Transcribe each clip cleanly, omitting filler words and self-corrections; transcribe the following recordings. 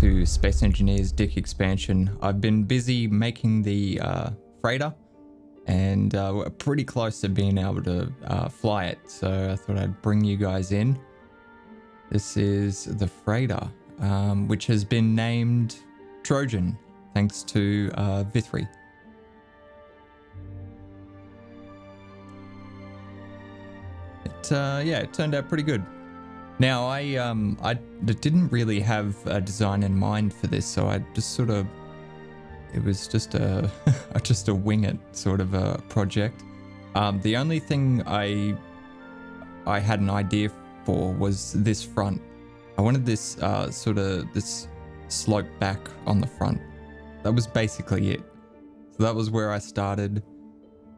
to Space Engineers DIC expansion. I've been busy making the freighter, and we're pretty close to being able to fly it, so I thought I'd bring you guys in. This is the freighter, which has been named Trojan, thanks to Vithri. Yeah, it turned out pretty good. Now, I didn't really have a design in mind for this, so I just sort of, it was just a just a wing it sort of a project. The only thing I had an idea for was this front. I wanted this sort of this slope back on the front. That was basically it. So that was where I started,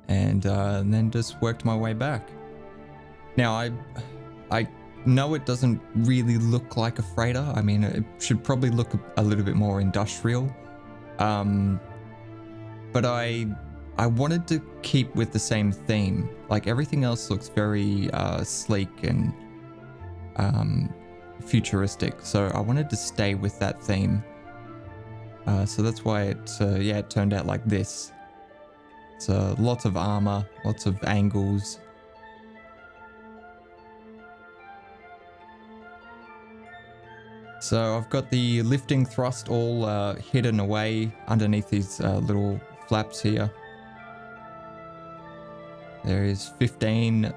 and then just worked my way back. Now I know it doesn't really look like a freighter. I mean, it should probably look a little bit more industrial. But I wanted to keep with the same theme. Like, everything else looks very sleek and futuristic. So I wanted to stay with that theme. So that's why it turned out like this. It's lots of armor, lots of angles. So I've got the lifting thrust all hidden away underneath these little flaps here. There is 15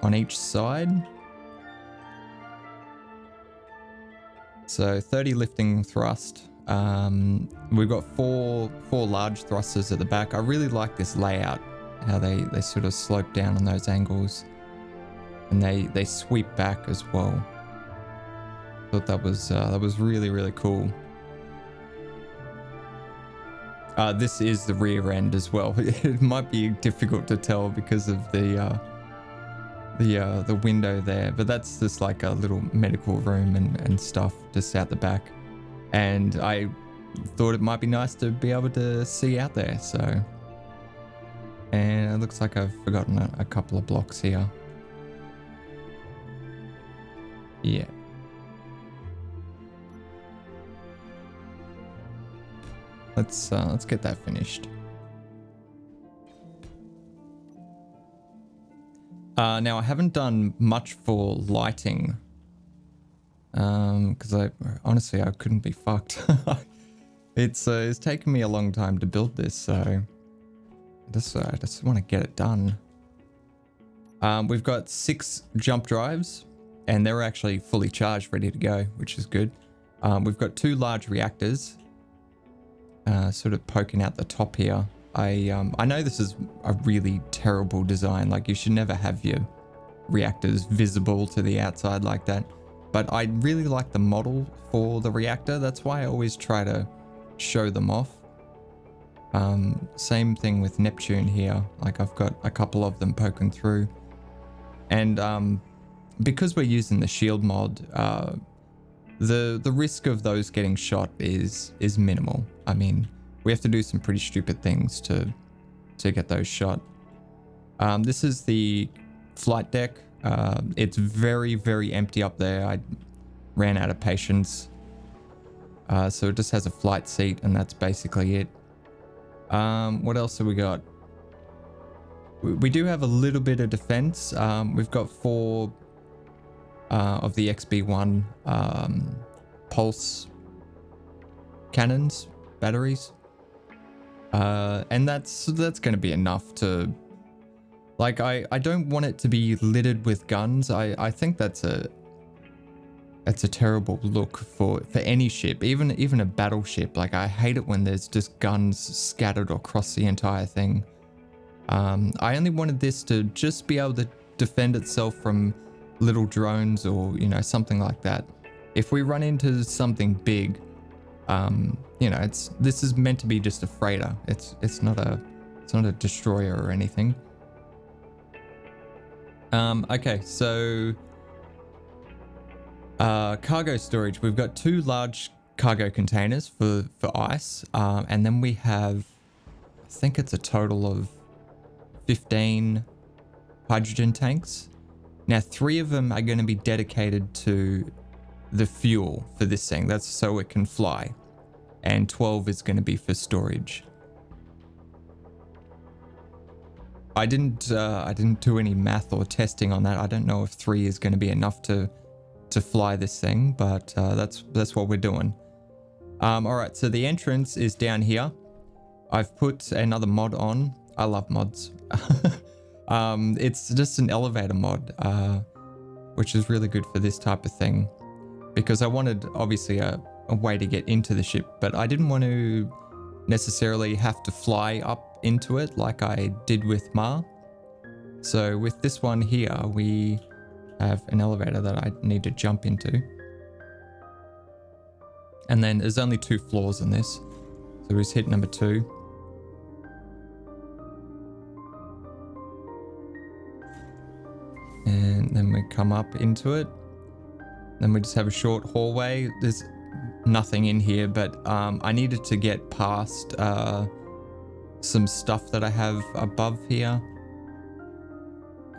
on each side. So 30 lifting thrust. We've got four large thrusters at the back. I really like this layout, how they sort of slope down on those angles, and they sweep back as well. Thought that was really, really cool. This is the rear end as well. It might be difficult to tell because of the window there, but that's just like a little medical room and stuff just out the back. And I thought it might be nice to be able to see out there. So, and it looks like I've forgotten a couple of blocks here. Yeah. Let's get that finished. Now I haven't done much for lighting, because I couldn't be fucked. It's taken me a long time to build this, so I just want to get it done. We've got 6 jump drives, and they're actually fully charged, ready to go, which is good. We've got 2 large reactors. Sort of poking out the top here. I know this is a really terrible design. Like, you should never have your reactors visible to the outside like that. But I really like the model for the reactor. That's why I always try to show them off. Same thing with Neptune here. Like, I've got a couple of them poking through. And because we're using the shield mod, the risk of those getting shot is minimal. I mean, we have to do some pretty stupid things to get those shot. This is the flight deck. It's very, very empty up there. I ran out of patience. So it just has a flight seat, and that's basically it. What else have we got? We do have a little bit of defense. We've got 4 of the XB1 pulse cannons, batteries, and that's going to be enough to, like, I don't want it to be littered with guns. I think that's a terrible look for any ship, even a battleship. Like, I hate it when there's just guns scattered across the entire thing. I only wanted this to just be able to defend itself from little drones or, you know, something like that. If we run into something big, you know, this is meant to be just a freighter. It's not a destroyer or anything. Okay, so cargo storage. We've got 2 large cargo containers for ice, and then we have, I think it's a total of 15 hydrogen tanks. Now, 3 of them are going to be dedicated to the fuel for this thing. That's so it can fly. And 12 is going to be for storage. I didn't do any math or testing on that. I don't know if 3 is going to be enough to fly this thing, but that's what we're doing. All right, so the entrance is down here. I've put another mod on. I love mods. It's just an elevator mod, which is really good for this type of thing, because I wanted obviously a way to get into the ship, but I didn't want to necessarily have to fly up into it like I did with Ma. So with this one here, we have an elevator that I need to jump into. And then there's only 2 floors in this. So we just hit number 2. And then we come up into it. Then we just have a short hallway. There's nothing in here, but I needed to get past some stuff that I have above here.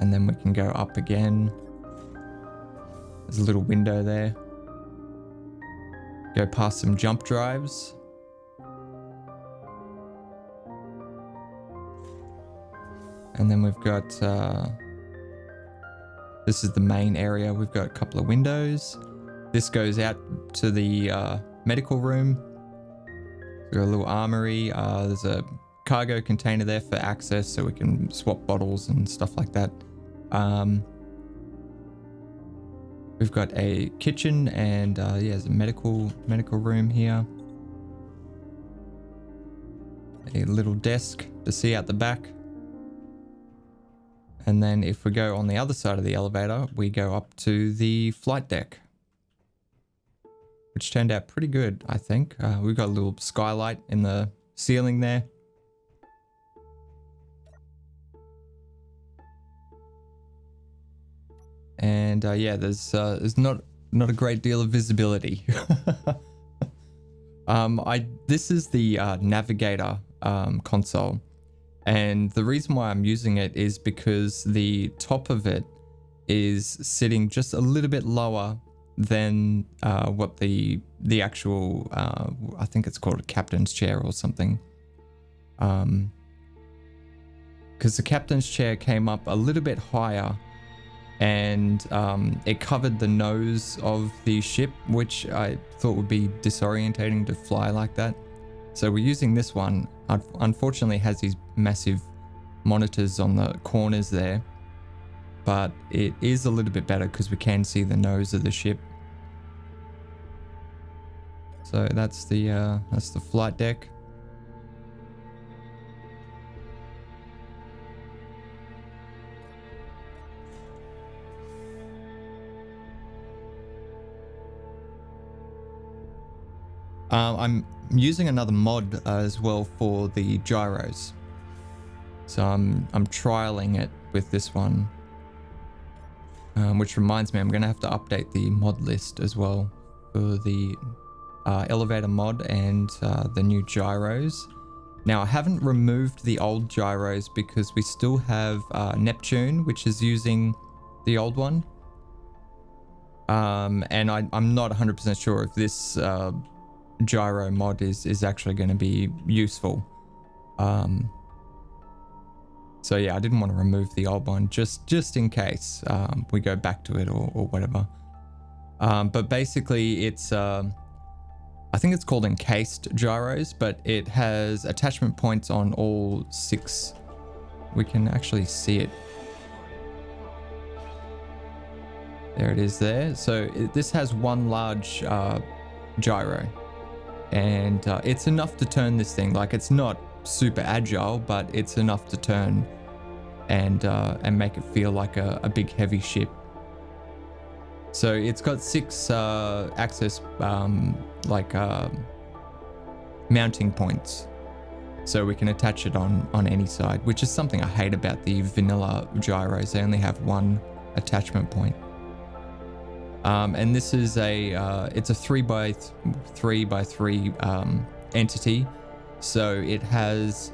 And then we can go up again. There's a little window there. Go past some jump drives. And then we've got, this is the main area. We've got a couple of windows. This goes out to the medical room. We've got a little armory. There's a cargo container there for access so we can swap bottles and stuff like that. We've got a kitchen and yeah, there's a medical room here. A little desk to see out the back. And then if we go on the other side of the elevator, we go up to the flight deck, which turned out pretty good, I think. We've got a little skylight in the ceiling there. And yeah, there's not a great deal of visibility. This is the navigator console, and the reason why I'm using it is because the top of it is sitting just a little bit lower than what the actual I think it's called a captain's chair or something. Because the captain's chair came up a little bit higher. And it covered the nose of the ship, which I thought would be disorientating to fly like that. So we're using this one. Unfortunately, it has these massive monitors on the corners there, but it is a little bit better because we can see the nose of the ship. So that's the flight deck. I'm using another mod as well for the gyros. So I'm trialing it with this one. Which reminds me, I'm going to have to update the mod list as well for the elevator mod and the new gyros. Now I haven't removed the old gyros because we still have Neptune, which is using the old one. And I'm not 100% sure if this gyro mod is actually going to be useful. So yeah, I didn't want to remove the old one just in case we go back to it or whatever. But basically it's I think it's called encased gyros, but it has attachment points on all 6. We can actually see it. There it is there. So this has one large gyro. And it's enough to turn this thing. Like, it's not super agile, but it's enough to turn and make it feel like a big heavy ship. So it's got 6 access mounting points, so we can attach it on any side, which is something I hate about the vanilla gyros. They only have 1 attachment point. And this is it's a 3x3x3 entity, so it has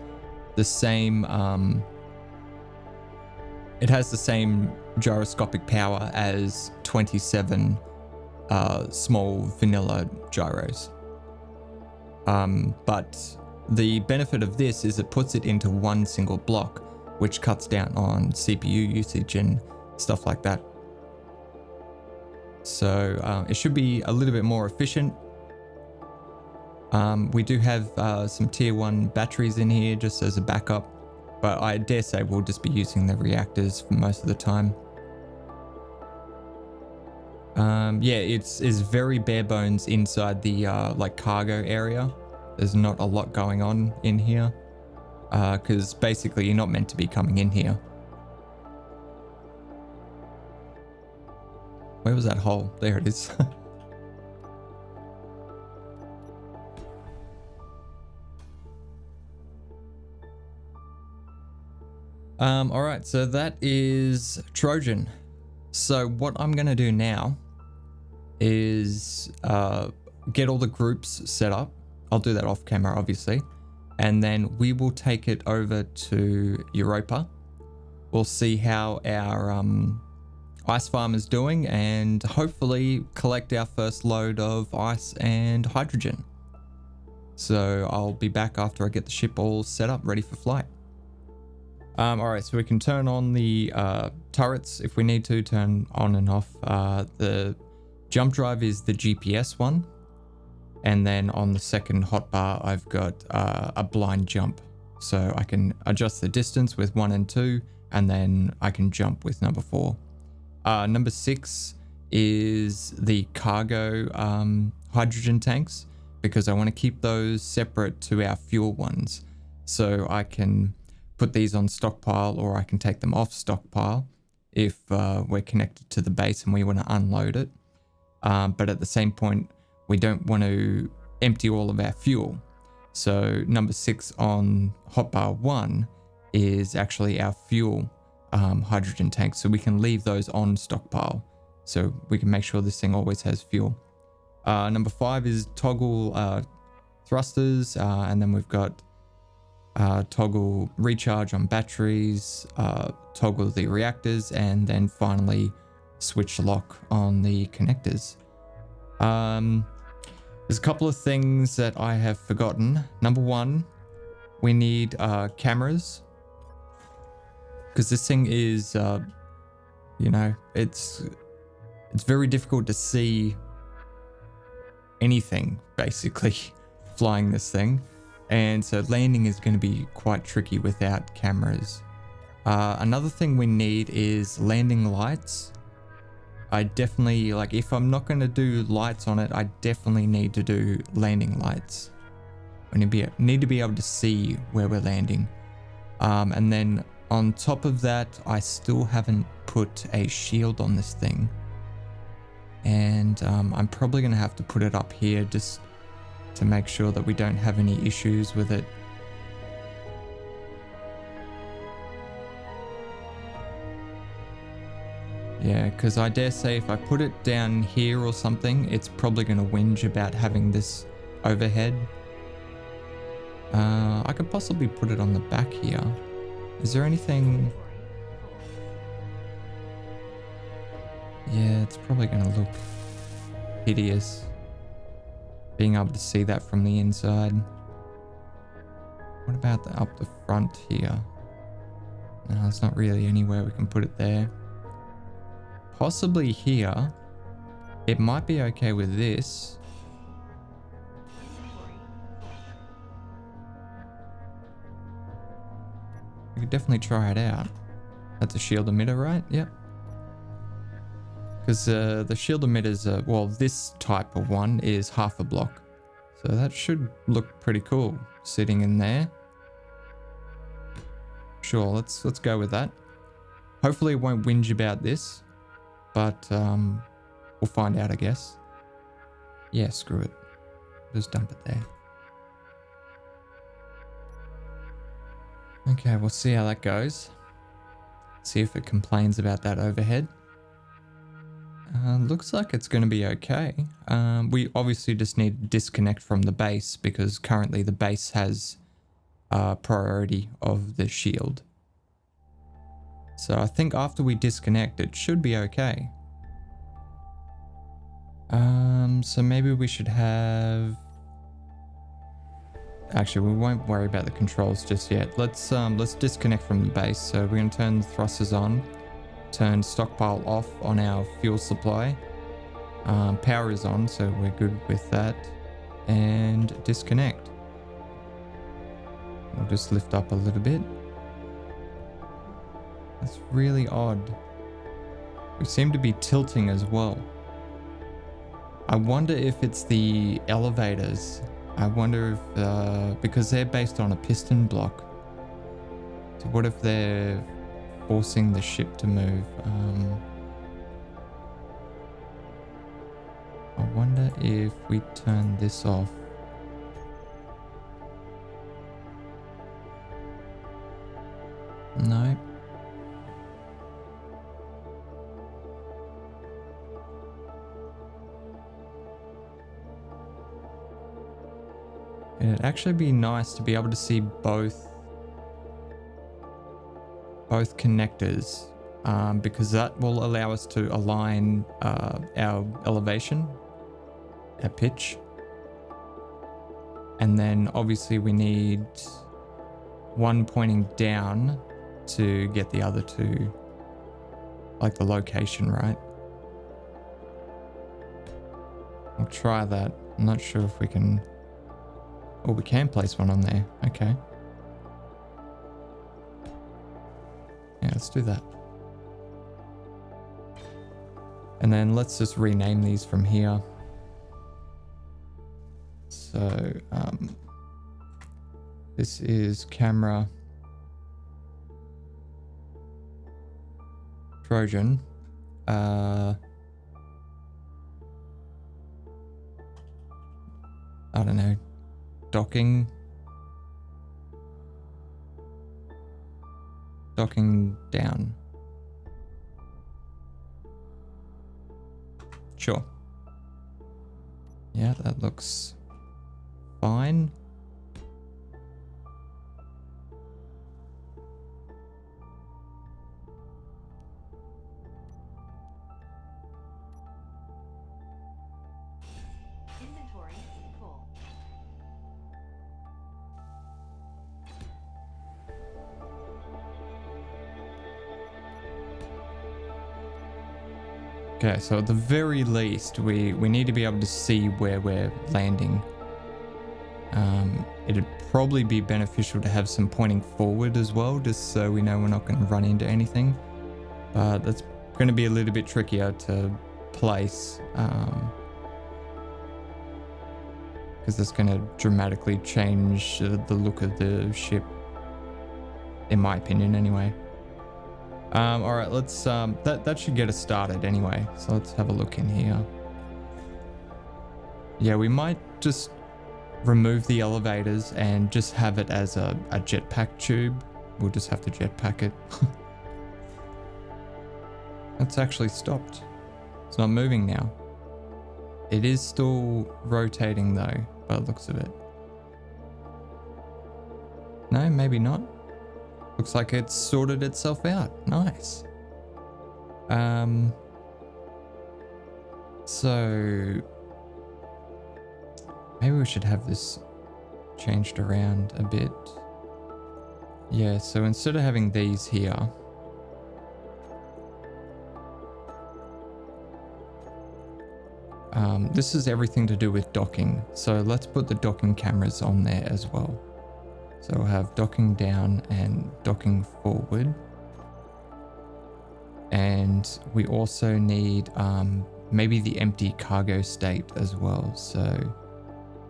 the same gyroscopic power as 27 small vanilla gyros. But the benefit of this is it puts it into one single block, which cuts down on CPU usage and stuff like that. So it should be a little bit more efficient. We do have some tier 1 batteries in here just as a backup, but I dare say we'll just be using the reactors for most of the time. Yeah, it's very bare bones inside the like cargo area. There's not a lot going on in here because basically you're not meant to be coming in here. Where was that hole? There it is. All right, so that is Trojan. So what I'm going to do now is get all the groups set up. I'll do that off camera, obviously. And then we will take it over to Europa. We'll see how our ice farm is doing and hopefully collect our first load of ice and hydrogen. So I'll be back after I get the ship all set up, ready for flight. All right, so we can turn on the turrets if we need to, turn on and off. The jump drive is the GPS one. And then on the second hotbar, I've got a blind jump. So I can adjust the distance with 1 and 2, and then I can jump with number 4. Number 6 is the cargo hydrogen tanks, because I want to keep those separate to our fuel ones. So I can put these on stockpile, or I can take them off stockpile if we're connected to the base and we want to unload it. But at the same point, we don't want to empty all of our fuel. So number 6 on hotbar 1 is actually our fuel hydrogen tanks. So we can leave those on stockpile. So we can make sure this thing always has fuel. Number 5 is toggle thrusters. And then we've got toggle recharge on batteries, toggle the reactors, and then finally switch lock on the connectors. There's a couple of things that I have forgotten. Number 1, we need cameras, because this thing is, you know, it's very difficult to see anything basically flying this thing, and so landing is going to be quite tricky without cameras. Another thing we need is landing lights. I definitely, like, if I'm not going to do lights on it, I definitely need to do landing lights. I need to be able to see where we're landing. And then on top of that, I still haven't put a shield on this thing. And I'm probably going to have to put it up here just to make sure that we don't have any issues with it. Yeah, because I dare say if I put it down here or something, it's probably going to whinge about having this overhead. I could possibly put it on the back here. Is there anything? Yeah, it's probably going to look hideous, being able to see that from the inside. What about up the front here? No, there's not really anywhere we can put it there. Possibly here. It might be okay with this. We could definitely try it out. That's a shield emitter, right? Yep. Because the shield emitters, well, this type of one is half a block. So that should look pretty cool sitting in there. Sure, let's go with that. Hopefully it won't whinge about this, but we'll find out, I guess. Yeah, screw it. Just dump it there. Okay, we'll see how that goes. See if it complains about that overhead. Looks like it's going to be okay. We obviously just need to disconnect from the base because currently the base has priority of the shield. So I think after we disconnect, it should be okay. So maybe we should have... Actually, we won't worry about the controls just yet. Let's disconnect from the base. So we're going to turn the thrusters on, turn stockpile off on our fuel supply. Power is on, so we're good with that. And disconnect. We'll just lift up a little bit. That's really odd. We seem to be tilting as well. I wonder if it's the elevators. I wonder if, because they're based on a piston block. So what if they're forcing the ship to move? I wonder if we turn this off. No. It'd actually be nice to be able to see both connectors, because that will allow us to align our elevation, our pitch, and then obviously we need one pointing down to get the other two, like the location, right? I'll try that. I'm not sure if we can... Oh, we can place one on there. Okay. Yeah, let's do that. And then let's just rename these from here. So, this is camera Trojan. I don't know. Docking down. Sure. Yeah, that looks fine. Okay, so at the very least, we need to be able to see where we're landing. It'd probably be beneficial to have some pointing forward as well, just so we know we're not going to run into anything. But that's going to be a little bit trickier to place, because that's going to dramatically change the look of the ship, in my opinion anyway. All right, let's, that should get us started anyway. So let's have a look in here. Yeah, we might just remove the elevators and just have it as a jetpack tube. We'll just have to jetpack it. It's actually stopped. It's not moving now. It is still rotating though, by the looks of it. No, maybe not. Looks like it's sorted itself out. Nice. So maybe we should have this changed around a bit. Yeah, so instead of having these here, this is everything to do with docking. So let's put the docking cameras on there as well. So we'll have docking down and docking forward. And we also need maybe the empty cargo state as well. So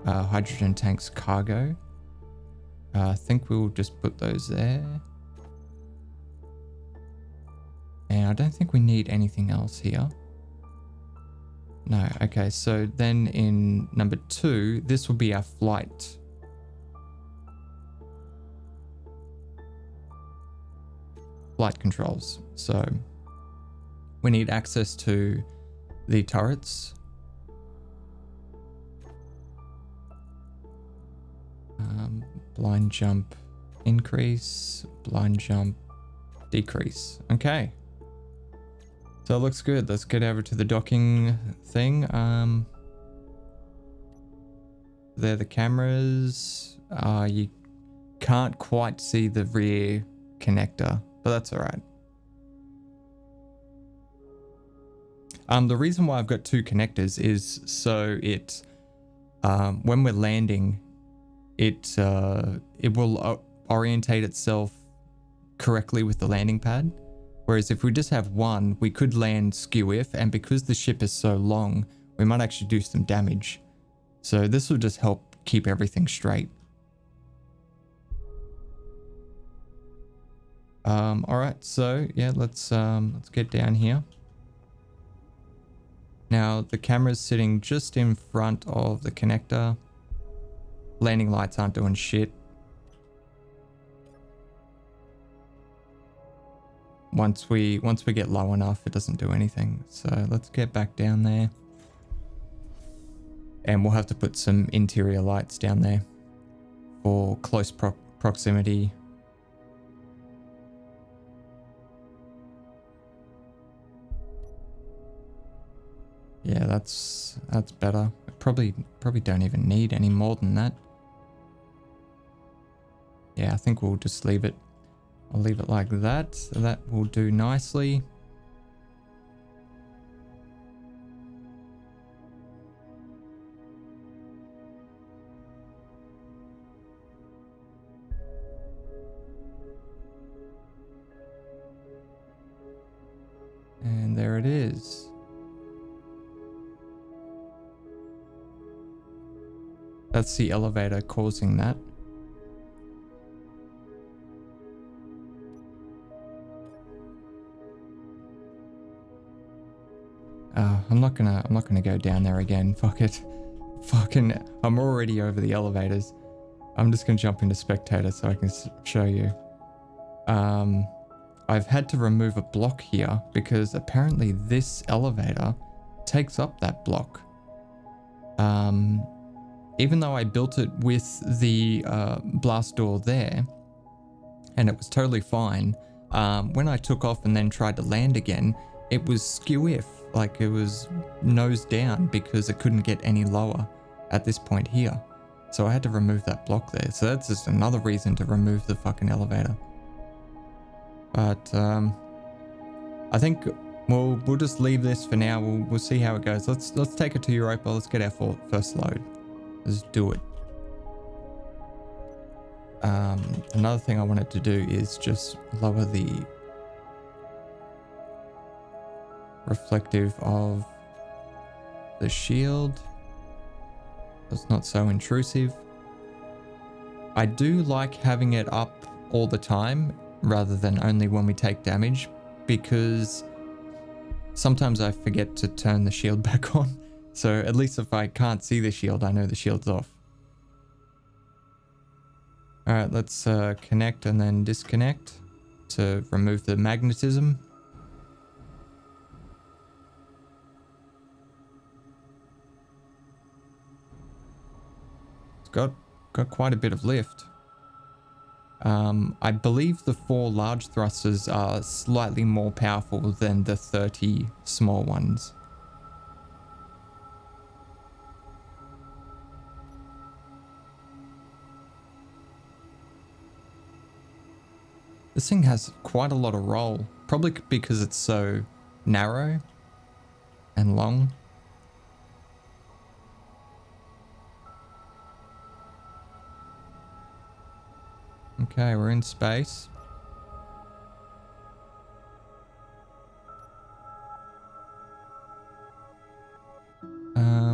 hydrogen tanks cargo. I think we'll just put those there. And I don't think we need anything else here. No, okay, so then in number 2, this will be our flight controls. So we need access to the turrets, blind jump increase, blind jump decrease. Okay, So it looks good. Let's get over to the docking thing. There are the cameras. You can't quite see the rear connector, but that's all right. The reason why I've got two connectors is so it, when we're landing, it will orientate itself correctly with the landing pad. Whereas if we just have one, we could land skew if, and because the ship is so long, we might actually do some damage. So this will just help keep everything straight. All right, so yeah, let's get down here. Now the camera's sitting just in front of the connector. Landing lights aren't doing shit. Once we get low enough, it doesn't do anything. So let's get back down there. And we'll have to put some interior lights down there for close proximity. Yeah, that's better. Probably don't even need any more than that. Yeah, I think we'll just leave it. I'll leave it like that. So that will do nicely. And there it is. That's the elevator causing that. I'm not gonna go down there again. Fuck it. Fucking, I'm already over the elevators. I'm just gonna jump into spectator so I can show you. I've had to remove a block here because apparently this elevator takes up that block. Even though I built it with the blast door there, and it was totally fine, when I took off and then tried to land again, it was skew if, like it was nose down because it couldn't get any lower at this point here. So I had to remove that block there. So that's just another reason to remove the fucking elevator. But I think we'll just leave this for now. We'll see how it goes. Let's take it to Europa. Let's get our first load. Let's do it. Another thing I wanted to do is just lower the reflective of the shield. It's not so intrusive. I do like having it up all the time rather than only when we take damage, because sometimes I forget to turn the shield back on. So at least if I can't see the shield, I know the shield's off. All right, let's connect and then disconnect to remove the magnetism. It's got quite a bit of lift. I believe the 4 large thrusters are slightly more powerful than the 30 small ones. This thing has quite a lot of roll, probably because it's so narrow and long. Okay, we're in space.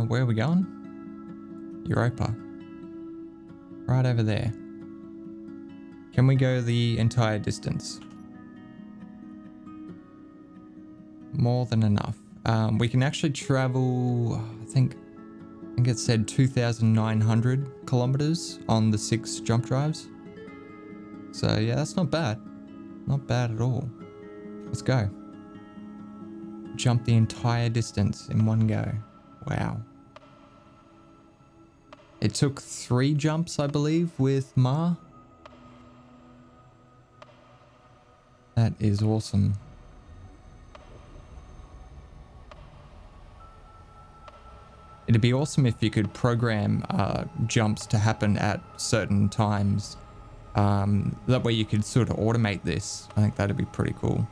Where are we going? Europa. Right over there. Can we go the entire distance? More than enough. We can actually travel, I think it said 2,900 kilometers on the 6 jump drives. So yeah, that's not bad. Not bad at all. Let's go. Jump the entire distance in one go. Wow. It took 3 jumps, I believe, with Ma. That is awesome. It'd be awesome if you could program jumps to happen at certain times. That way you could sort of automate this. I think that'd be pretty cool.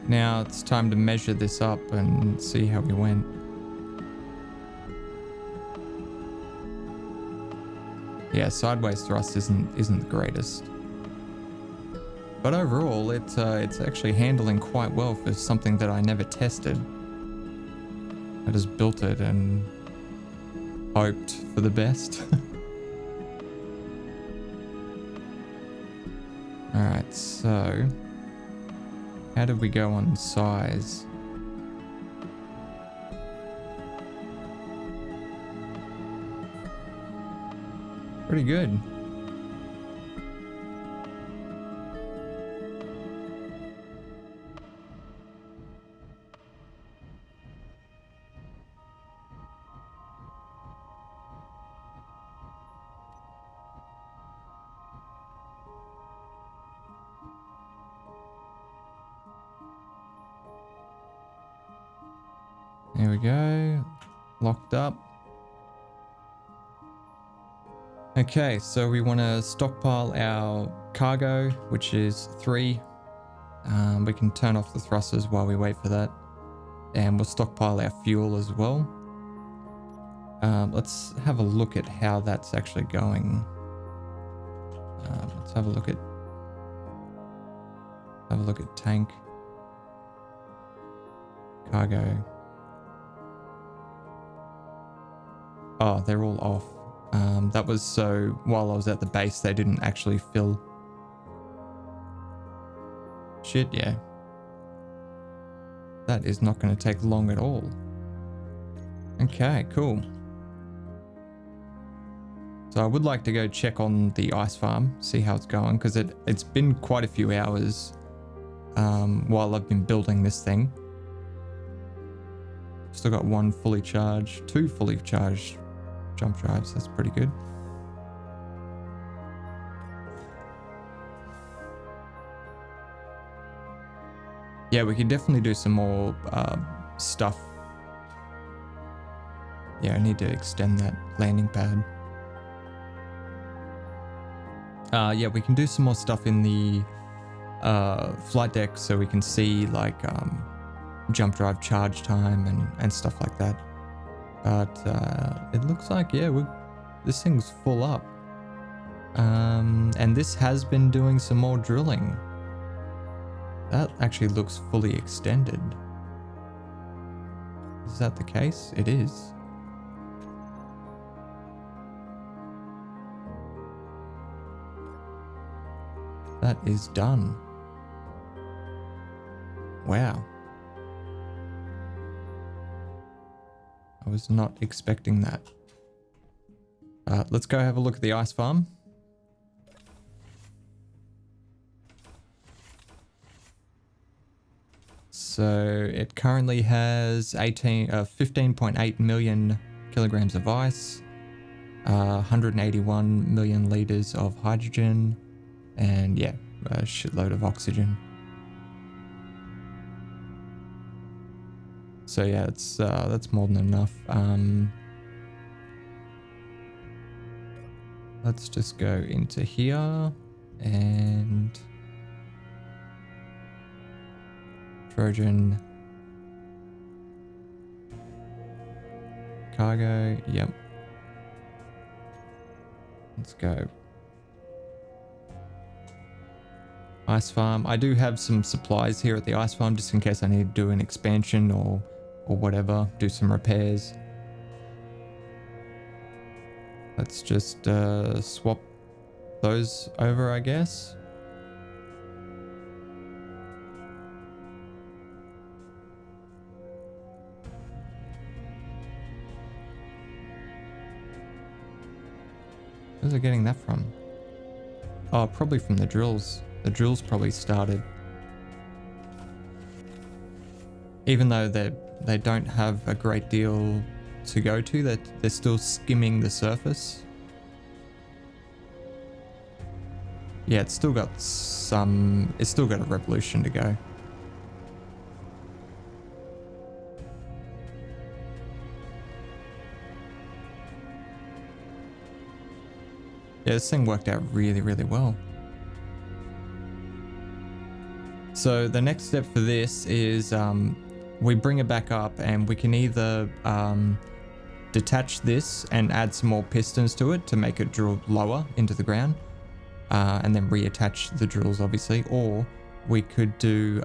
Now it's time to measure this up and see how we went. Yeah, sideways thrust isn't the greatest. But overall, it's actually handling quite well for something that I never tested. I just built it and hoped for the best. Alright, so how did we go on size? Pretty good. There we go. Locked up. Okay, so we want to stockpile our cargo, which is 3. We can turn off the thrusters while we wait for that. And we'll stockpile our fuel as well. Let's have a look at how that's actually going. Let's have a look at tank, cargo. Oh, they're all off. That was so while I was at the base, they didn't actually fill. Shit, yeah. That is not going to take long at all. Okay, cool. So I would like to go check on the ice farm, see how it's going, because it's been quite a few hours while I've been building this thing. Still got 1 fully charged, 2 fully charged jump drives. That's pretty good. Yeah, we could definitely do some more stuff. Yeah, I need to extend that landing pad. Yeah, we can do some more stuff in the flight deck so we can see like jump drive charge time and stuff like that. But it looks like, yeah, this thing's full up. And this has been doing some more drilling. That actually looks fully extended. Is that the case? It is. That is done. Wow. I was not expecting that. Let's go have a look at the ice farm. So it currently has 15.8 million kilograms of ice, 181 million liters of hydrogen, and yeah, a shitload of oxygen. So yeah, that's more than enough. Let's just go into here and Trojan cargo. Yep. Let's go. Ice farm. I do have some supplies here at the ice farm just in case I need to do an expansion or whatever, do some repairs. Let's just swap those over, I guess. Where's it getting that from? Oh, probably from the drills. The drills probably started. Even though they don't have a great deal to go to, that they're still skimming the surface. Yeah, it's still got a revolution to go. Yeah, this thing worked out really, really well. So the next step for this is we bring it back up, and we can either detach this and add some more pistons to it to make it drill lower into the ground, and then reattach the drills obviously, or we could do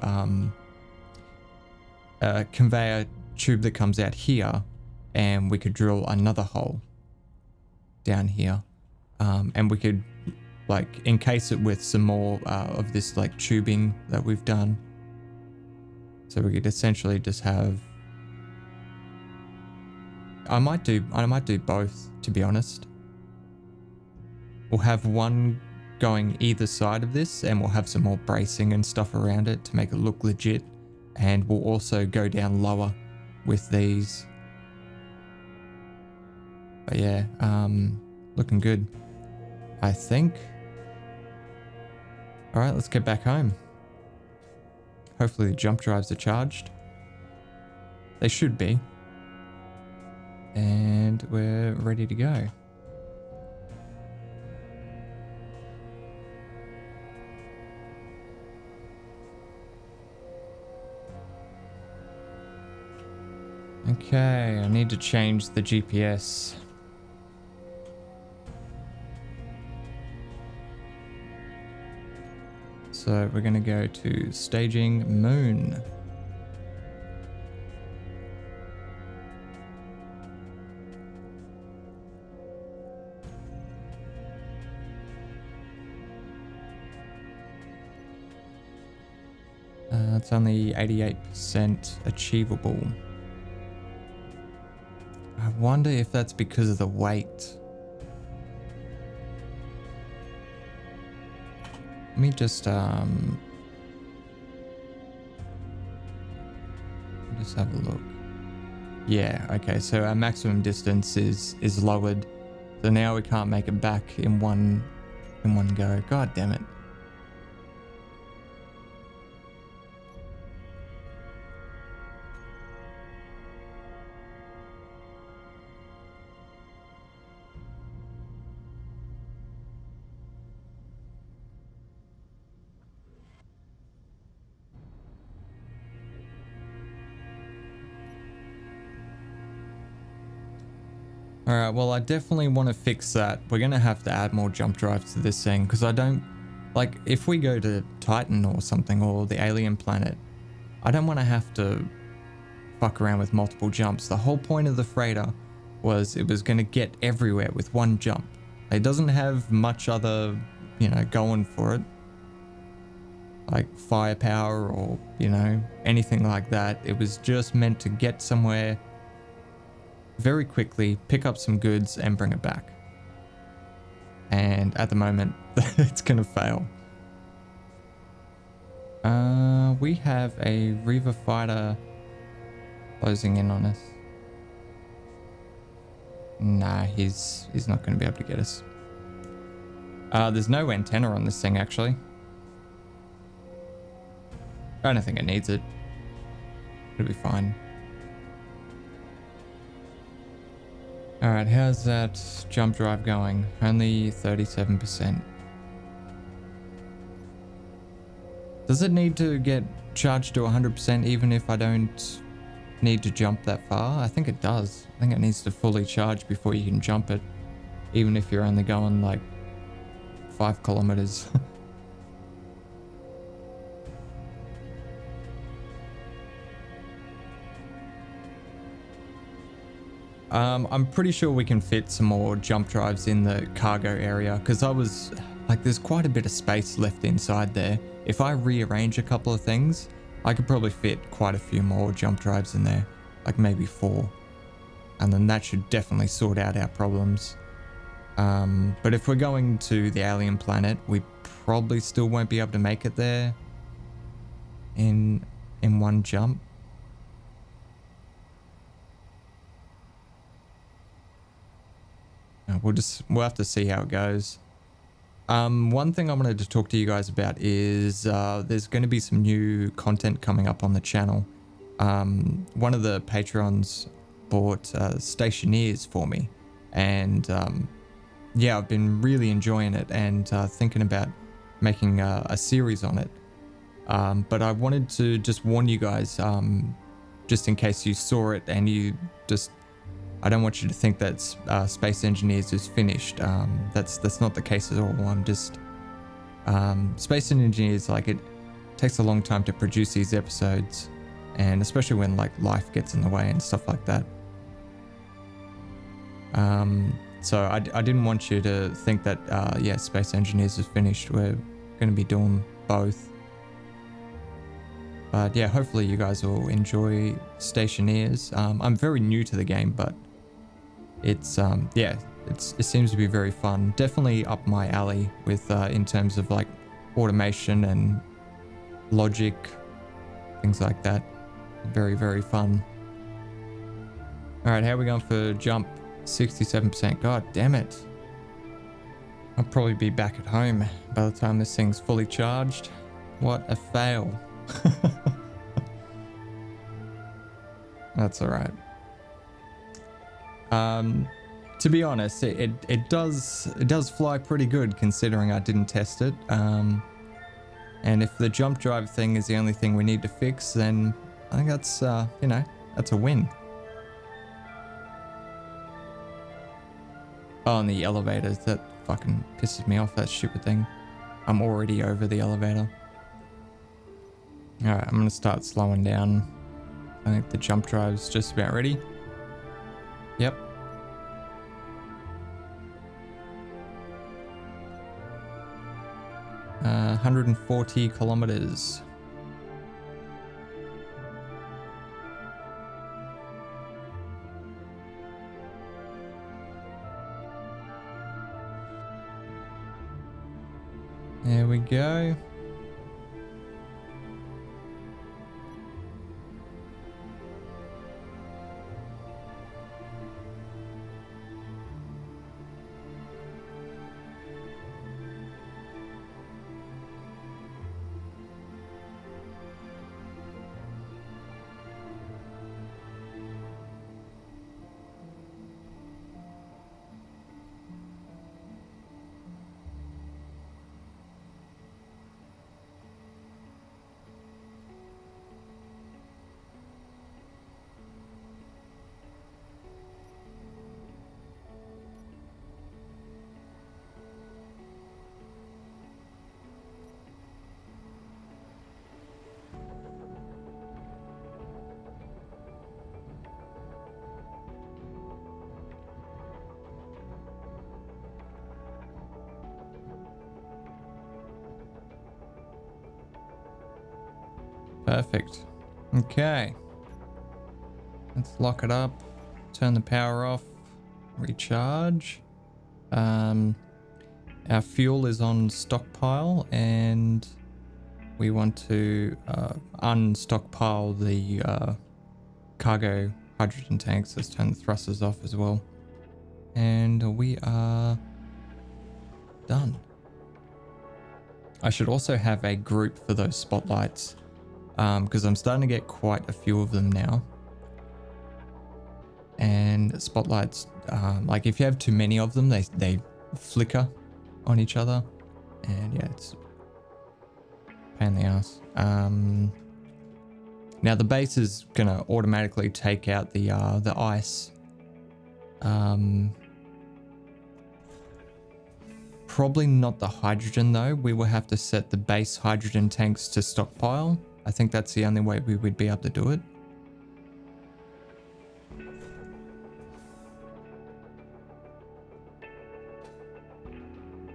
a conveyor tube that comes out here, and we could drill another hole down here, and we could like encase it with some more of this like tubing that we've done. So we could essentially just have, I might do both, to be honest. We'll have one going either side of this, and we'll have some more bracing and stuff around it to make it look legit, and we'll also go down lower with these. But yeah, looking good, I think. All right, let's get back home. Hopefully the jump drives are charged. They should be. And we're ready to go. Okay, I need to change the GPS. So we're going to go to staging moon. It's only 88% achievable. I wonder if that's because of the weight. Let me just have a look. Yeah, okay, so our maximum distance is lowered. So now we can't make it back in one go. God damn it. Alright, well I definitely want to fix that. We're going to have to add more jump drives to this thing, because I don't... Like, if we go to Titan or something, or the alien planet, I don't want to have to fuck around with multiple jumps. The whole point of the freighter was it was going to get everywhere with one jump. It doesn't have much other, you know, going for it. Like firepower or, you know, anything like that. It was just meant to get somewhere very quickly, pick up some goods and bring it back. And at the moment, it's gonna fail. We have a Reaver fighter closing in on us. Nah, he's not gonna be able to get us. There's no antenna on this thing, actually. I don't think it needs it. It'll be fine. Alright, how's that jump drive going? Only 37%. Does it need to get charged to 100% even if I don't need to jump that far? I think it does. I think it needs to fully charge before you can jump it, even if you're only going like 5 kilometers. I'm pretty sure we can fit some more jump drives in the cargo area, because I was like, there's quite a bit of space left inside there. If I rearrange a couple of things, I could probably fit quite a few more jump drives in there, like maybe 4. And then that should definitely sort out our problems. But if we're going to the alien planet, we probably still won't be able to make it there in one jump. we'll have to see how it goes. One thing I wanted to talk to you guys about is there's going to be some new content coming up on the channel. One of the patrons bought stationeers for me, and yeah, I've been really enjoying it and thinking about making a series on it. But I wanted to just warn you guys, just in case you saw it and you just, I don't want you to think that Space Engineers is finished. That's not the case at all. I'm just, Space Engineers, like, it takes a long time to produce these episodes, and especially when like life gets in the way and stuff like that. So I didn't want you to think that, yeah, Space Engineers is finished. We're going to be doing both. But yeah, hopefully you guys will enjoy Stationeers. I'm very new to the game, but it's, yeah, it seems to be very fun. Definitely up my alley with, in terms of like automation and logic, things like that. Very, very fun. All right, how are we going for jump? 67%. God damn it. I'll probably be back at home by the time this thing's fully charged. What a fail. That's all right. To be honest, it does fly pretty good considering I didn't test it. And if the jump drive thing is the only thing we need to fix, then I think that's you know, that's a win. Oh, and the elevators, that fucking pisses me off, that stupid thing. I'm already over the elevator. Alright, I'm gonna start slowing down. I think the jump drive's just about ready. Yep. Uh, 140 kilometers. There we go. Perfect. Okay. Let's lock it up. Turn the power off. Recharge. Our fuel is on stockpile, and we want to unstockpile the cargo hydrogen tanks. Let's turn the thrusters off as well. And we are done. I should also have a group for those spotlights, because I'm starting to get quite a few of them now. And spotlights, like if you have too many of them, they flicker on each other, and yeah, it's a pain in the ass. Now the base is gonna automatically take out the ice. Probably not the hydrogen though. We will have to set the base hydrogen tanks to stockpile. I think that's the only way we would be able to do it.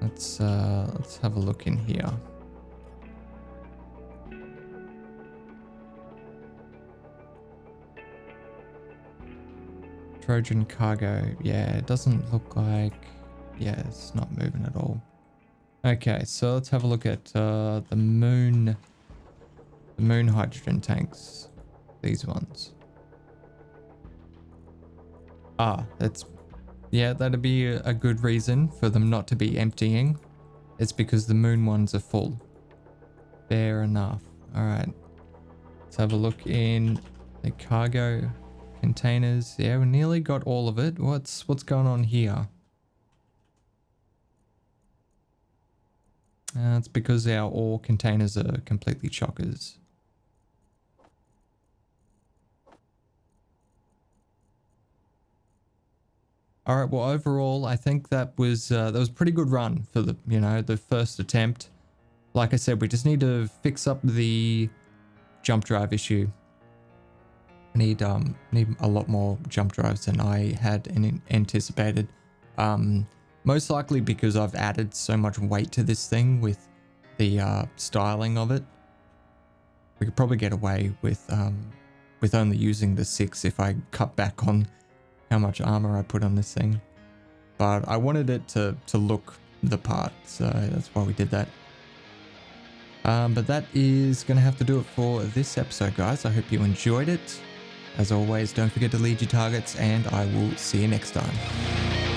Let's have a look in here. Trojan cargo. Yeah, it doesn't look like, yeah, it's not moving at all. Okay, so let's have a look at the moon hydrogen tanks. These ones. Ah, that's Yeah, that'd be a good reason for them not to be emptying. It's because the moon ones are full. Fair enough. All right. Let's have a look in the cargo containers. Yeah, we nearly got all of it. What's going on here? It's because our ore containers are completely chockers. All right. Well, overall, I think that was a pretty good run for the the first attempt. Like I said, we just need to fix up the jump drive issue. Need a lot more jump drives than I had anticipated. Most likely because I've added so much weight to this thing with the styling of it. We could probably get away with only using the 6 if I cut back on how much armor I put on this thing. But I wanted it to look the part, so that's why we did that. But that is going to have to do it for this episode, guys. I hope you enjoyed it. As always, don't forget to lead your targets, and I will see you next time.